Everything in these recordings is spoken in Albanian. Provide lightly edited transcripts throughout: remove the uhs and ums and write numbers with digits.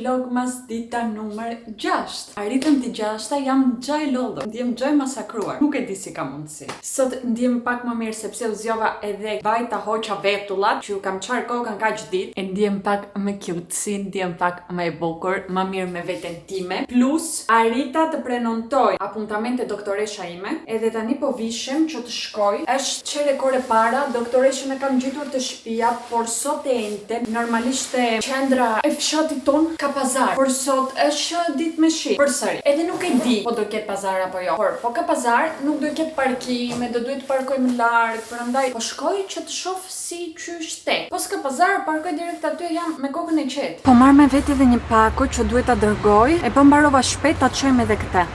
vlogmas dita numër 6. Arritëm të 6-ta, jam gjaj lodhur. Ndjem gjaj masakruar. Nuk e di si ka mundësi. Sot ndjem pak më mirë sepse u zgjova edhe vajta hoqa vetullat, që ju kam çar kokën kaq ditë. E ndjem pak më cute, ndjem pak më e bukur, më mirë me veten time. Plus arrita të prenontoj apuntamente doktoresha ime, edhe tani po vishem që të shkoj. Është çere kore para, doktoreshën e kam gjetur të shtëpia, por sot e ente, normalisht qendra e fshatit ton ka pazar, por sot është ditë me shi. Përsëri, edhe nuk e di po do ketë pazar apo jo. Por po ka pazar, nuk do ketë parkime, do duhet të parkojmë larg, prandaj po shkoj që të shoh si qysh te. Po s'ka pazar, parkoj direkt aty, jam me kokën e qetë. Po marr me vete edhe një pako që duhet ta dërgoj, e po mbarova shpejt ta çojmë edhe këtë.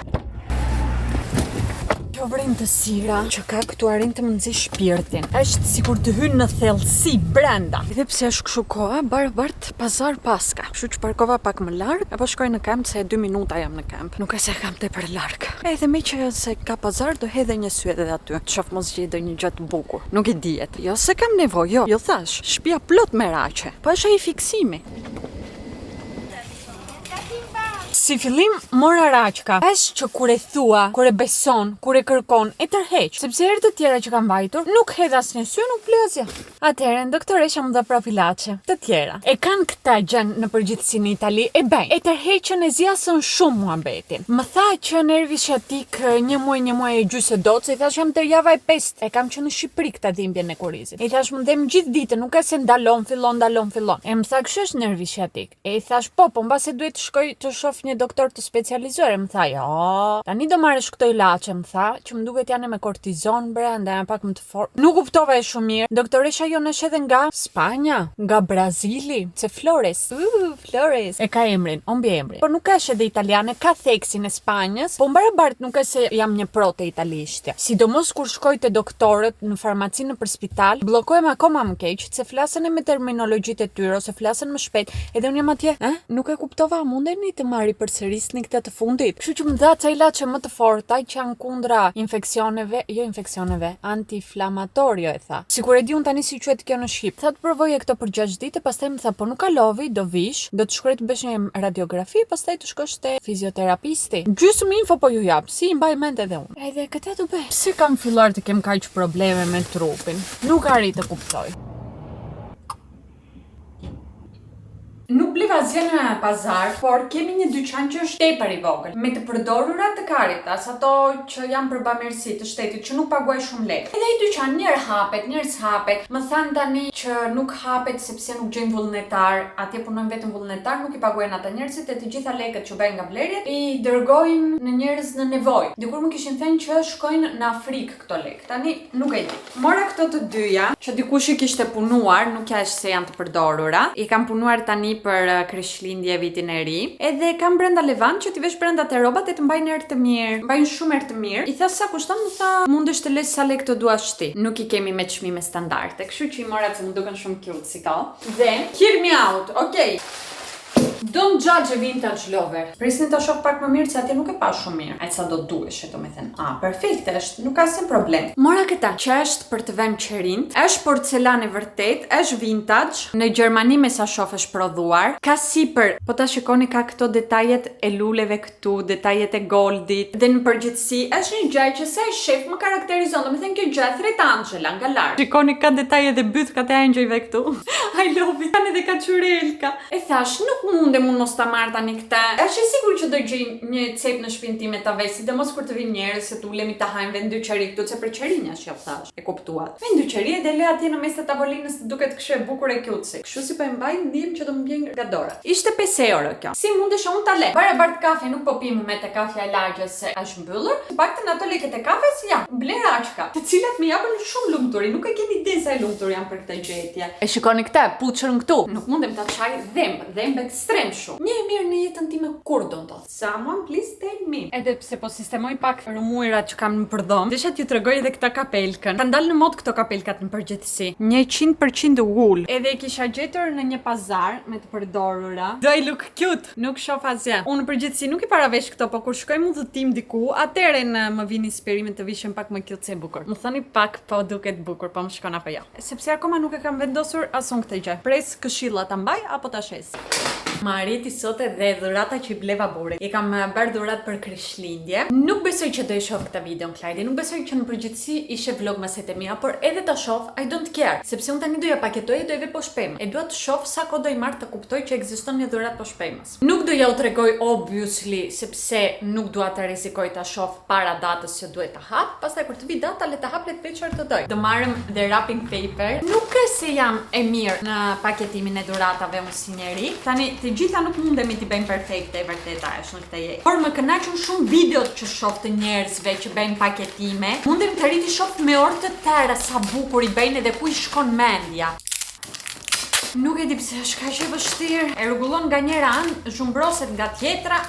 Kjo vrim të sira që ka këtu arrin të më nxi shpirtin. Është sikur të hyn në thellësi brenda. Edhe pse është kështu koha, bart pazar paska. Kështu që parkova pak më larg, apo shkoj në kamp se 2 minuta jam në kamp. Nuk e se kam tepër larg. Edhe me që se ka pazar do hedhe një sy edhe aty. Të shoh mos gjej ndonjë gjë të bukur. Nuk e dihet. Jo se kam nevojë, jo thash. Shtëpia plot me raqe. Po është ai fiksimi. Si fillim mora raqka. Është që kur e thua, kur e beson, kur e kërkon, e tërheq. Sepse herë të tjera që kam vajtur, nuk hedh asnjë sy, nuk ble asgjë. Atëherë doktoresha më dha profilaçe. Të tjera e kanë këtë gjën në përgjithësi në Itali, e bëjnë. E tërheqën e zjasën shumë muhabetin. Më tha që nervi sciatik një muaj e gjysë docë, i thash jam tër java e 5. E kam që në Shqipëri këtë dhimbjen e kurizit. I thash më ndem gjithë ditën, nuk e se ndalon, fillon. E më tha kështu është nervi sciatik. E i thash po mbase duhet të shkoj të shoh një doktor të specializuar. Më tha jo, tani do marrësh këto ilaçe, më tha, që më duket janë me kortizon brenda, janë pak më të fortë. Nuk kuptova e shumë mirë. Doktoresha jonë është edhe nga Spanja, nga Brazili, se Flores. Flores. E ka emrin, mbi emrin. Por nuk është edhe italiane, ka theksin e Spanjës, po mbarabart nuk është se jam një pro të italishtja. Sidomos kur shkoj te doktorët në farmacinë për spital, bllokohem akoma më keq, se flasen me terminologjitë e tyre ose flasen më shpejt, edhe unë jam atje, nuk e kuptova, mundeni të marri përsërisni këtë të fundit. Kështu që më dha ca ilaçe më të forta që janë kundra infeksioneve, anti-inflamatorio e tha. Sikur e di unë tani si quhet kjo në shqip. Tha të provoje këto për 6 ditë, pastaj më tha po nuk kalovi, do vish, do të shkruaj të bësh një radiografi, pastaj të shkosh te fizioterapisti. Gjysmë info po ju jap, si i mbaj mend edhe unë. Edhe këtë do bëj. Pse kam filluar të kem kaq probleme me trupin? Nuk arrit të kuptoj. Nuk bliva asgjë në pazar, por kemi një dyqan që është tepër i vogël, me të përdorurat të Caritas, ato që janë për bamirësi të shtetit, që nuk paguaj shumë lekë. Edhe ai dyqan njëherë hapet, njëherë s'hapet. Më thanë tani që nuk hapet sepse nuk gjejnë vullnetar, atje punojnë vetëm vullnetar, nuk i paguajnë ata njerëzit, e të gjitha lekët që bëjnë nga blerjet i dërgojnë në njerëz në nevojë. Dikur më kishin thënë që shkojnë në Afrikë këto lekë. Tani nuk e di. Mora këto të dyja, që dikush i kishte punuar, nuk ka se janë të përdorura. I kam punuar tani për Krishtlindje vitin e ri. Edhe kam brenda levant që t'i vesh brenda te rrobat e të mbajnë erë të mirë. Mbajnë shumë erë të mirë. I tha sa kushton, më tha mundesh të lësh sa lekë të duash ti. Nuk i kemi me çmime standarde. Kështu që i mora se më duken shumë cute si to. Dhe hear me out. Okay. Don't judge a vintage lover. Prisni ta shoh pak më mirë se atje nuk e pa shumë mirë. Ai sa do duhesh, do të thënë. Perfekt është, nuk ka asnjë problem. Mora këta, që është për të vënë qerin, është porcelan e vërtet, është vintage. Në Gjermani me sa shoh është prodhuar. Ka sipër, po ta shikoni ka këto detajet e luleve këtu, detajet e goldit. Dhe në përgjithësi është një gjë që sa i shef më karakterizon. Do të thënë kjo gjë thret Angela nga lart. Shikoni ka detaje dhe bythkat e angjëjve këtu. I love it. Kanë edhe kaçurelka. E thash, nuk mundem unë mos ta marr tani këtë. Është i sigurt që do gjej një cep në shtëpinë time ta vej, sidomos kur të vinë njerëz se të ulemi ta hajmë vend dyqari këtu, se për qerinja që thash. E kuptuat. Vend dyqari dhe le atje në mes të tavolinës të duket kështu e bukur e cute. Kështu si po e mbaj, ndiem që do më vjen nga dora. Ishte 5 euro kjo. Si mundesh unë ta le? Barabart kafe nuk po pim me te kafja e lagjes se është mbyllur. Të paktën ato lekët e kafes janë bleraçka, të cilat më japën shumë lumturi. Nuk e keni ide sa e lumtur janë për këtë gjetje. E shikoni këtë, puçën këtu. Nuk mundem ta çaj dhemb ekstrem shumë. Një e mirë në jetën time kur do ndodh. Someone please tell me. Edhe pse po sistemoj pak rumuirat që kam në përdhom. Desha t'ju tregoj edhe këtë kapelkën. Ka dalë në mod këto kapelkat në përgjithësi. 100% wool. Edhe e kisha gjetur në një pazar me të përdorura. Do I look cute? Nuk shoh asgjë. Unë në përgjithësi nuk i paravesh këto, po kur shkoj në udhëtim diku, atëherë më vini inspirimi të vishem pak më cute se bukur. Më thoni pak po duket bukur, po më shkon apo jo. Sepse akoma nuk e kam vendosur asun këtë gjë. Pres këshilla ta mbaj apo ta shes. Ma arriti sot edhe dhurata që I bleva burit. I kam bërë dhurat për Krishtlindje. Nuk besoj që do I shoh këtë video në Klajdi, nuk besoj që në përgjithësi ishe vlogmaset e mia, por edhe ta shoh, I don't care, sepse unë tani doja paketoj e dojve po shpema. E dua të shoh sa kohë do I marr të kuptoj që ekziston një dhurat po shpemas. Nuk doja u tregoj obviously, sepse nuk dua të rrezikoj ta shoh para datës që duhet ta hap, pastaj kur të vi data le ta hap le të veç çfarë të doj. Do marrëm the wrapping paper. Nuk e se jam e mirë në paketimin e dhuratave unë si njeri. Tani të gjitha nuk mundemi t'i bëjmë perfekte, e vërteta është në këtë jetë. Por më kënaqën shumë videot që shoh të njerëzve që bëjnë paketime. Mundem të rriti shoh me orë të tëra sa bukur I bëjnë edhe ku I shkon mendja. Nuk e di pse është kaq e vështirë. E rregullon nga njëra anë, zhumbroset nga tjetra.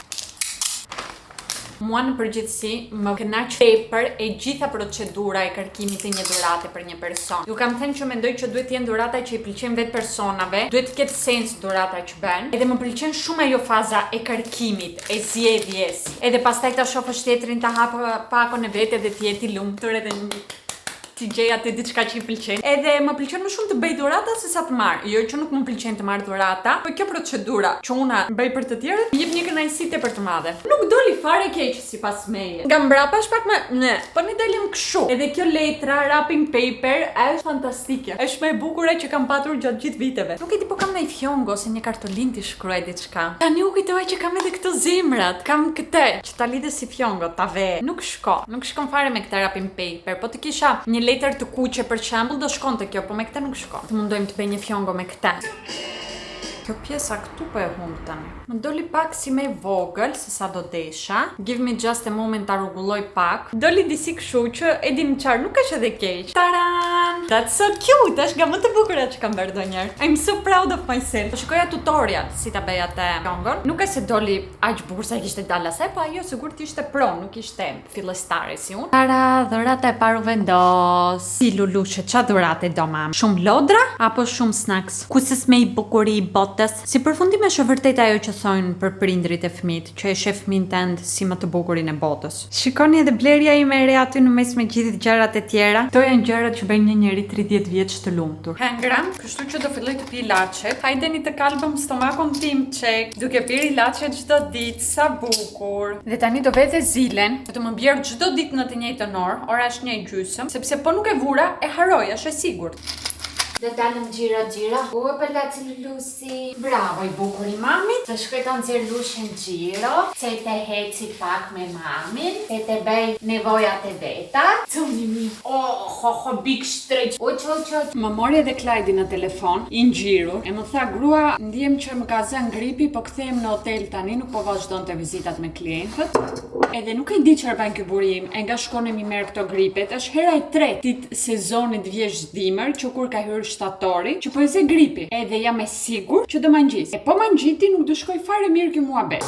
Mua në përgjithësi më kënaq tepër e gjitha procedura e kërkimit të një dhurate për një person. Ju kam thënë që mendoj që duhet të jenë dhurata që I pëlqejnë vetë personave, duhet të ketë sens dhurata që bën. Edhe më pëlqen shumë ajo faza e kërkimit, e zgjedhjes. Edhe pastaj ta shohësh tjetrin ta hap pakon e vet edhe të jetë I lumtur edhe ti gjej atë diçka që I pëlqen. Edhe më pëlqen më shumë të bëj dhurata se sa të marr. Jo që nuk më pëlqen të marr dhurata, por kjo procedura që unë bëj për të tjerët më jep një kënaqësi tepër të madhe. Nuk doli fare keq sipas meje. Nga mbrapa është pak më, po ne dalim kështu. Edhe kjo letra wrapping paper është fantastike. Është më e bukur që kam patur gjatë gjithë viteve. Nuk e di po kam ndaj fjongo ose një kartolin ti shkruaj diçka. Tani u kujtova që kam edhe këto zemrat. Kam këtë që ta lidhë si fjongo, ta ve. Nuk shkon fare me këtë wrapping paper, po të kisha një letër të kuqe për shembull do shkonte kjo, po me këtë nuk shkon. Të mundojmë të bëj një fjongo me këtë. Kjo pjesa këtu po e humb tani. Më doli pak si më vogël se sa do desha. Give me just a moment ta rregulloj pak. Doli disi kështu që e dim çfarë, nuk është edhe keq. Taran! That's so cute. Është nga më të bukurat që kam bërë ndonjëherë. I'm so proud of myself. Po shikoja tutorial si ta bëj atë fjongon. Nuk e se doli aq bukur sa kishte dalë asaj, po ajo sigurt ishte pro, nuk ishte fillestare si unë. Tara, dhurata e parë vendos. Si Luluçe, ç'a dhurate do mam? Shumë lodra apo shumë snacks? Kuses me I bukuri I bot. Si përfundim është vërtet ajo që thonë për prindrit e fëmit, që e shef fëmin tënd si më të bukurin e botës. Shikoni edhe blerja ime e re aty në mes me gjithë gjërat e tjera. Kto janë gjërat që bëjnë një njeri 30 vjeç të lumtur. Hangram, kështu që do filloj të pi ilaçet. Hajdeni të kalbëm stomakun tim çek, duke pirë ilaçet çdo ditë, sa bukur. Dhe tani do vete zilen, do të më bjerë çdo ditë në të njëjtën orë, ora është 1:30, sepse po nuk e vura, e haroj, është e sigurt. Dhe dalëm gjira. U e pëllaci Lulusi. Bravo I bukur I mamit. Të shkoj të nxjerr lushin gjiro. Se te heci pak me mamin. Se te bëj nevojat e veta. Cuni mi. Big stretch. Uq. Më mori edhe Klajdi në telefon. I ngjirur. E më tha grua, ndjem që më ka zënë gripi, po kthehem në hotel tani, nuk po vazhdonte vizitat me klientët. Edhe nuk e di çfarë bën ky burim. E nga shkonem I merr këto gripet. Është hera e tretë sezonit vjeç dimër që kur ka hyrë shtatori, që po e ze gripi. Edhe jam e sigur që do ma ngjis. E po ma ngjiti nuk do shkoj fare mirë ky muhabet.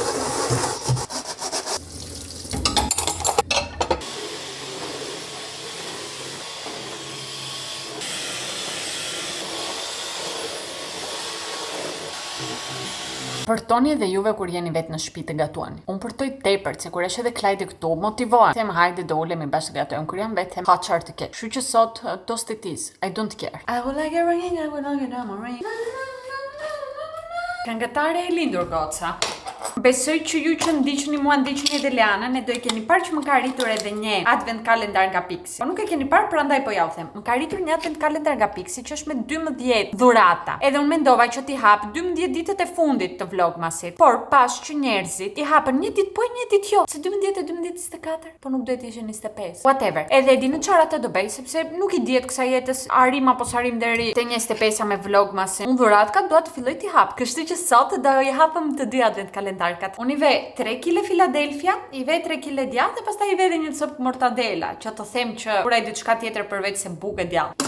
Përtoni edhe juve kur jeni vetë në shtëpi të gatuani. Unë përtoj tepër, se kur është edhe Klajdi këtu, motivohen. Them hajde do ulemi bashkë gatojmë. Kur jam vetë, ha çfarë të kesh. Kështu që sot toast it is. I don't care. I would like a ring, I would like a ring. Këngëtare e lindur goca. Besoj që ju që ndiqni mua ndiqni edhe Leanën, e do e keni parë që më ka arritur edhe një advent kalendar nga Pixi. Po nuk e keni parë, prandaj po ja u them. Më ka arritur një advent kalendar nga Pixi që është me 12 dhurata. Edhe unë mendova që t'i hap 12 ditët e fundit të vlogmasit. Por pas që njerëzit I hapën një ditë po e një ditë jo. Se 12 e 12 24, po nuk duhet ishte 25. Whatever. Edhe e dini çfarë atë do bëj, sepse nuk I diet kësaj jetës arrim apo sarim deri te 25 me vlogmasin. Unë dhuratka dua të filloj t'i hap. Kështu që sot do I hapëm të dy advent kalendar. Unë I ve 3 kg Philadelphia, I ve 3 kg djathë dhe pastaj I ve edhe një copë mortadela, që të them që kuraj diçka tjetër përveç se bukë djathë.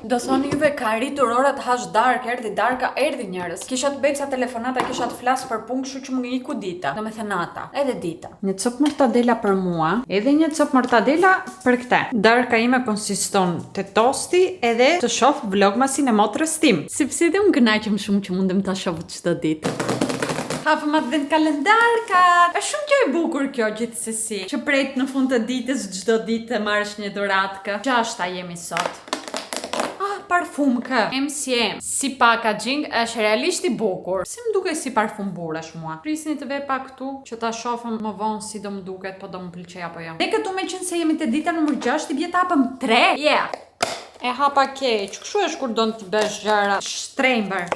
Do thoni juve ka arritur ora të hash darkë, erdhi njerëz. Kisha të bëj ca telefonata, kisha të flas për punë, kështu që më iku dita. Domethënë nata, edhe dita. Një copë mortadela për mua, edhe një copë mortadela për këtë. Darka ime konsiston te tosti edhe të shoh vlogmasin e motrës tim. Sepse edhe unë kënaqem shumë që mundem ta shoh çdo ditë. Hapëm advent kalendarkat. Është shumë gjë e bukur kjo gjithsesi. Që pret në fund të ditës çdo ditë të marrësh një dhuratkë. 6 jemi sot. parfum kë. MCM. Si packaging është realisht i bukur. Si më duket si parfum burrash mua. Prisni të ve pak këtu që ta shohim më vonë si do më duket, po do më pëlqej apo jo. Ne këtu me qenë se jemi te dita numër 6, i bie ta hapëm 3. Yeah. E hapa keq. Kështu është kur do të bësh gjëra shtrembër.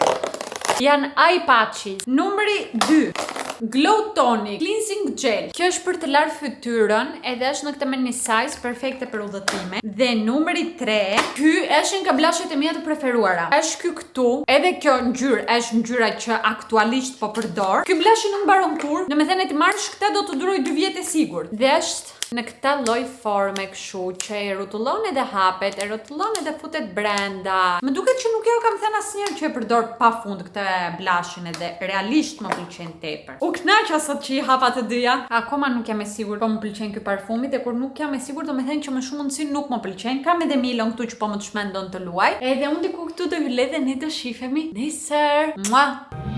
Janë eye patches. Numri 2. Glow Tonic Cleansing Gel. Kjo është për të larë fytyrën, edhe është në këtë mini size perfekte për udhëtime. Dhe numri 3, ky është nga blushet e mia të preferuara. Është ky këtu, edhe kjo ngjyrë është ngjyra që aktualisht po përdor. Ky blush nuk mbaron kurrë, domethënë ti marrësh këtë do të duroj 2 vjet e sigurt. Dhe është në këtë lloj forme kështu që e rrotullon edhe hapet, e rrotullon edhe futet brenda. Më duket që nuk e kam thënë asnjëherë që e përdor pafund këtë blushin edhe realisht më pëlqen tepër. U kënaqa sot që i hapa të dyja. Akoma nuk jam e sigurt po më pëlqen ky parfumi dhe kur nuk jam e sigurt domethënë që më shumë mundsi nuk më pëlqen. Kam edhe Milon këtu që po më të shmendon të luaj. Edhe unë diku këtu do hyj dhe ne do shihemi nesër. Mua.